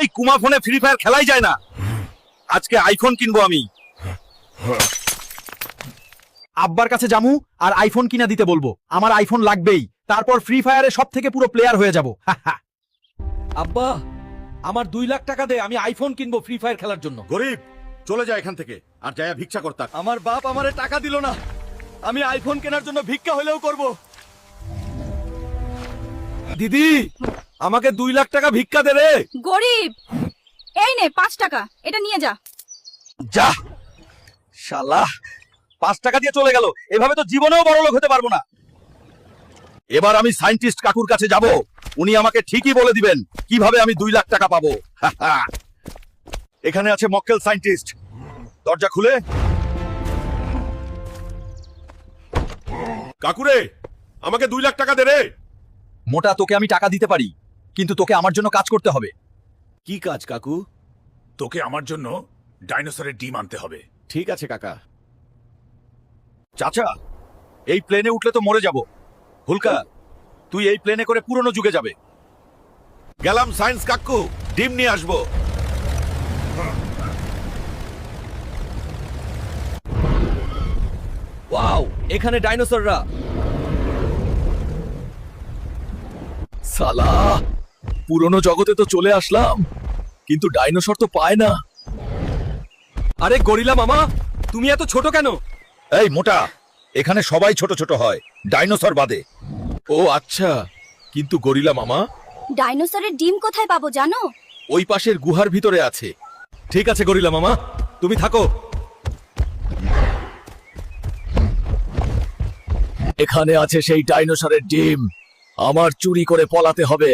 এই কুমা ফোনে free fire খেলাই যায় না। আজকে আইফোন কিনবো আমি। আব্বার কাছে জামু আর আইফোন কিনা দিতে বলবো। আমার আইফোন লাগবেই, তারপর ফ্রি ফায়ারে সব থেকে পুরো প্লেয়ার হয়ে যাব। আব্বা, আমার 2 লাখ টাকা দে, আমি আইফোন কিনবো ফ্রি ফায়ার খেলার জন্য। গরিব, চলে যা এখান থেকে, আর যায়া ভিক্ষা করতা। আমার বাপ আমারে টাকা দিল না, আমি আইফোন কেনার জন্য ভিক্ষা হলেও করব। দিদি, আমাকে 2 লাখ টাকা ভিক্ষা দে রে। গরিব, এই নে 5 টাকা, এটা নিয়ে যা। যা শালা, 5 টাকা দিয়ে চলে গেল। এভাবে তো জীবনেও বড় লোক হতে পারবো না। এবার আমি সায়েন্টিস্ট কাকুর কাছে যাব, উনি আমাকে ঠিকই বলে দিবেন কিভাবে আমি 2 লাখ টাকা পাবো। এখানে আছে মক্কেল সায়েন্টিস্ট, দরজা খুলে। কাকুরে, আমাকে 2 লাখ টাকা দে রে। মোটা, তোকে আমি টাকা দিতে পারি, কিন্তু তোকে আমার জন্য কাজ করতে হবে। কি কাজ কাকু? তোকে আমার জন্য ডাইনোসরের ডিম আনতে হবে। ঠিক আছে কাকা। চাচা, এই প্লেনে উঠলে তো মরে যাব। হুলকা, তুই এই প্লেনে করে পুরনো যুগে যাবে। গেলাম সায়েন্স কাকু, ডিম নিয়ে আসবো। ওয়াও, এখানে ডাইনোসররা। সালা, পুরনো জগতে তো চলে আসলাম, কিন্তু ডাইনোসর তো পায় না। আরে গরিলা মামা, তুমি এত ছোট কেন? এই মোটা, এখানে সবাই ছোট ছোট হয়, ডাইনোসর বাদে। ও আচ্ছা, কিন্তু গরিলা মামা, ডাইনোসরের ডিম কোথায় পাবো জানো? ওই পাশের গুহার ভিতরে আছে। ঠিক আছে গরিলা মামা, তুমি থাকো। এখানে আছে সেই ডাইনোসরের ডিম, আমার চুরি করে পলাতে হবে।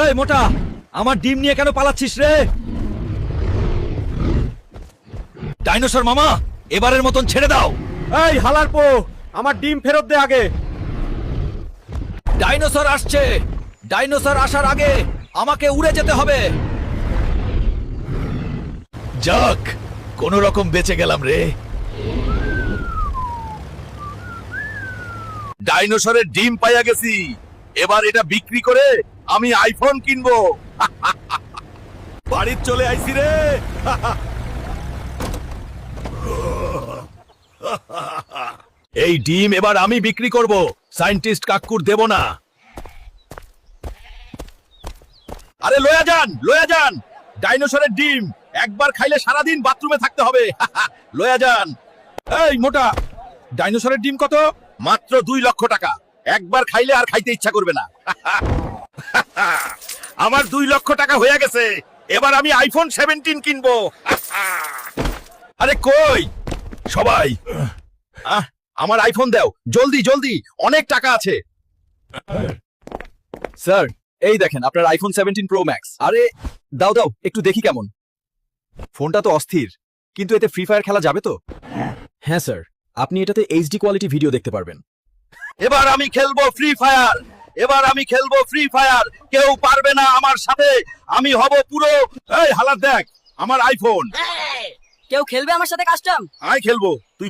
এই মোটা, আমার ডিম নিয়ে কেন পালাচ্ছিস রে? ডাইনোসর মামা, এবারের মতন ছেড়ে দাও। এই হালার পো, আমার ডিম ফেরত দে আগে। ডাইনোসর আসছে, ডাইনোসর আসার আগে আমাকে উড়ে যেতে হবে। যাক, কোন রকম বেঁচে গেলাম রে। ডাইনোসরের ডিম পাইয়া গেছি, এবার এটা বিক্রি করে আমি আইফোন কিনবো। বাড়ির চলে আইছি রে। এই ডিম এবার আমি বিক্রি করব, সায়েন্টিস্ট কাকুর দেব না। আরে লয়া যান, লয়া যান, ডাইনোসরের ডিম একবার খাইলে সারাদিন বাথরুমে থাকতে হবে। লয়া যান। এই মোটা, ডাইনোসরের ডিম কত? মাত্র 2 লক্ষ টাকা, একবার খাইলে আর খাইতে ইচ্ছা করবে না। আমার 2 লক্ষ টাকা হয়ে গেছে, এবার আমি আইফোন 17 কিনবো। আরে কই সবাই, আমার আইফোন দাও, জলদি জলদি, অনেক টাকা আছে। স্যার, এই দেখেন আপনার আইফোন 17 প্রো ম্যাক্স। আরে দাও দাও, একটু দেখি কেমন। ফোনটা তো অস্থির, কিন্তু এতে ফ্রি ফায়ার খেলা যাবে তো? হ্যাঁ স্যার, আপনি এটাতে এইচডি কোয়ালিটি ভিডিও দেখতে পারবেন। এবার আমি খেলবো ফ্রি ফায়ার, এবার আমি খেলবো ফ্রি ফায়ার, কেউ পারবে না আমার সাথে। আমি হব পুরো। এই হালাত দেখ, আমার আইফোন। কেউ খেলবে আমার সাথে কাস্টম? আই খেলবো, তুই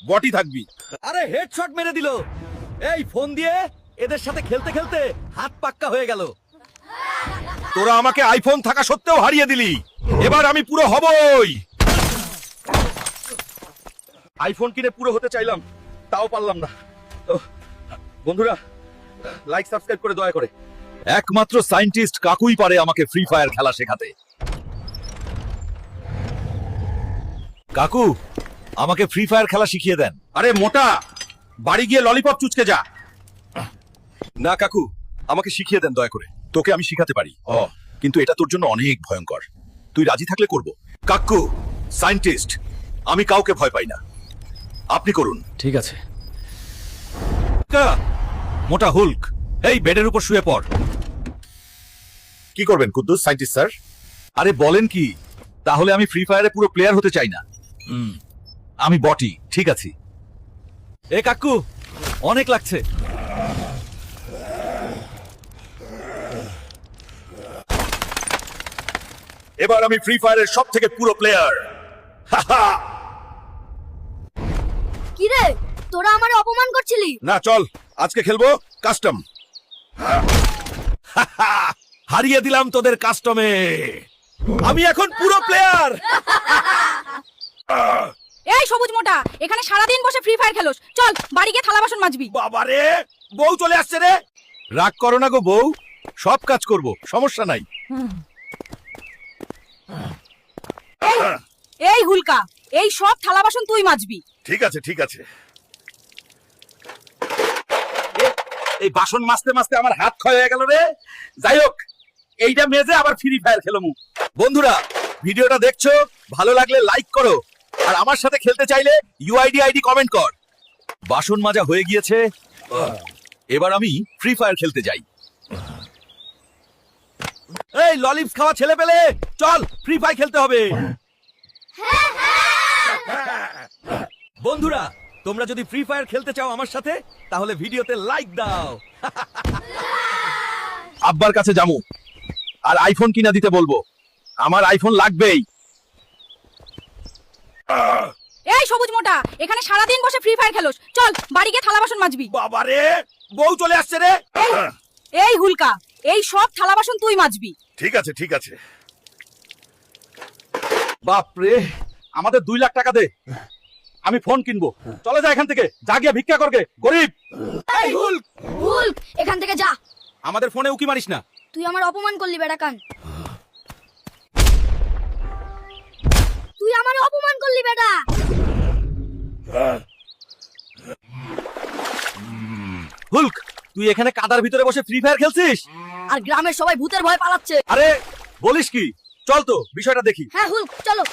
বটই থাকবি। আরে হেডশট মেরে দিল। এই ফোন দিয়ে এদের সাথে খেলতে খেলতে হাত পাক্কা হয়ে গেল। তোরা আমাকে আইফোন থাকা সত্ত্বেও হারিয়ে দিলি, এবার আমি পুরো হবই। আইফোন কিনে পুরো হতে চাইলাম, তাও পারলাম না। বন্ধুরা, লাইক সাবস্ক্রাইব করে দয়া করে। একমাত্র সায়েন্টিস্ট কাকুই পারে আমাকে ফ্রি ফায়ার খেলা শেখাতে। কাকু, আমাকে ফ্রি ফায়ার খেলা শিখিয়ে দেন। আরে মোটা, বাড়ি গিয়ে ললিপপ চুচকে যা। না কাকু, আমাকে শিখিয়ে দেন দয়া করে। তোকে আমি শিখাতে পারি, কিন্তু এটা তোর জন্য অনেক ভয়ঙ্কর। তুই রাজি থাকলে করব। কাকু, সায়েন্টিস্ট, আমি কাউকে ভয় পাই না, আপনি করুন। ঠিক আছে। মোটা হুল্ক, এই বেডের উপর শুয়ে পড়। কি করবেন কুদ্দুস সায়েন্টিস্ট স্যার? আরে বলেন কি, তাহলে আমি ফ্রি ফায়ারে পুরো প্লেয়ার হতে চাই না। আমি বটি, ঠিক আছি। এ কাকু, অনেক লাগছে। এবার আমি ফ্রি ফায়ারের সব থেকে পুরো প্লেয়ার। কি রে, তোরা আমারে অপমান করছিলি? না, চল আজকে খেলবো কাস্টম। হারিয়ে দিলাম তোদের কাস্টমে। আমি এখন পুরো প্লেয়ার। এই সবুজ মোটা, এখানে সারাদিন বসে ফ্রি ফায়ার খেলোস, চল বাড়ি গিয়ে থালা বাসন মাজবি। বাবারে, বউ চলে আসছে রে। রাগ করো না গো বউ, সব কাজ করব, সমস্যা নাই। এই হুলকা, এই সব থালা বাসন তুই মাজবি। ঠিক আছে ঠিক আছে। এই বাসন মাজতে মাজতে আমার হাত ক্ষয় হয়ে গেল রে। যাই হোক, এইটা মেজে আবার ফ্রি ফায়ার খেলমু। বন্ধুরা, ভিডিওটা দেখছো, ভালো লাগলে লাইক করো, আর আমার সাথে খেলতে চাইলে ইউআইডি আইডি কমেন্ট কর। বাসন মাজা হয়ে গিয়েছে, এবার আমি ফ্রি ফায়ার খেলতে যাই। এই ললিপস খাওয়া ছেলে পেলে, চল ফ্রি ফায়ার খেলতে হবে। বন্ধুরা, তোমরা যদি ফ্রি ফায়ার খেলতে চাও আমার সাথে, তাহলে ভিডিওতে লাইক দাও। আব্বার কাছে যামু, আর আইফোন কিনা দিতে বলবো। আমার আইফোন লাগবেই। এই সবুজ মোটা, এখানে সারাদিন বসে ফ্রি ফায়ার খেলোস, চল বাড়ি গিয়ে থালা বাসন মাজবি। বাবারে, বউ চলে আসছে রে। এই হুলকা, এই সব থালা বাসন তুই মাজবি। ঠিক আছে ঠিক আছে। বাপরে, আমাদের 2 লাখ টাকা দে, আমি ফোন কিনবো। চলে যা এখান থেকে, যা গিয়ে ভিক্ষা করগে, গরিব। এই হুল্ক, হুলক, এখান থেকে যা। আমাদের ফোনে উকি মারিস না। তুই আমার অপমান করলি বেটা কান। তুই আমার অপমান করলি বেটা। হুল্ক, তুই এখানে কাদার ভিতরে বসে ফ্রি ফায়ার খেলছিস? আর গ্রামের সবাই ভূতের ভয় পালাচ্ছে। আরে বলিস কি, চল তো বিষয়টা দেখি। হ্যাঁ হুলক, চলো।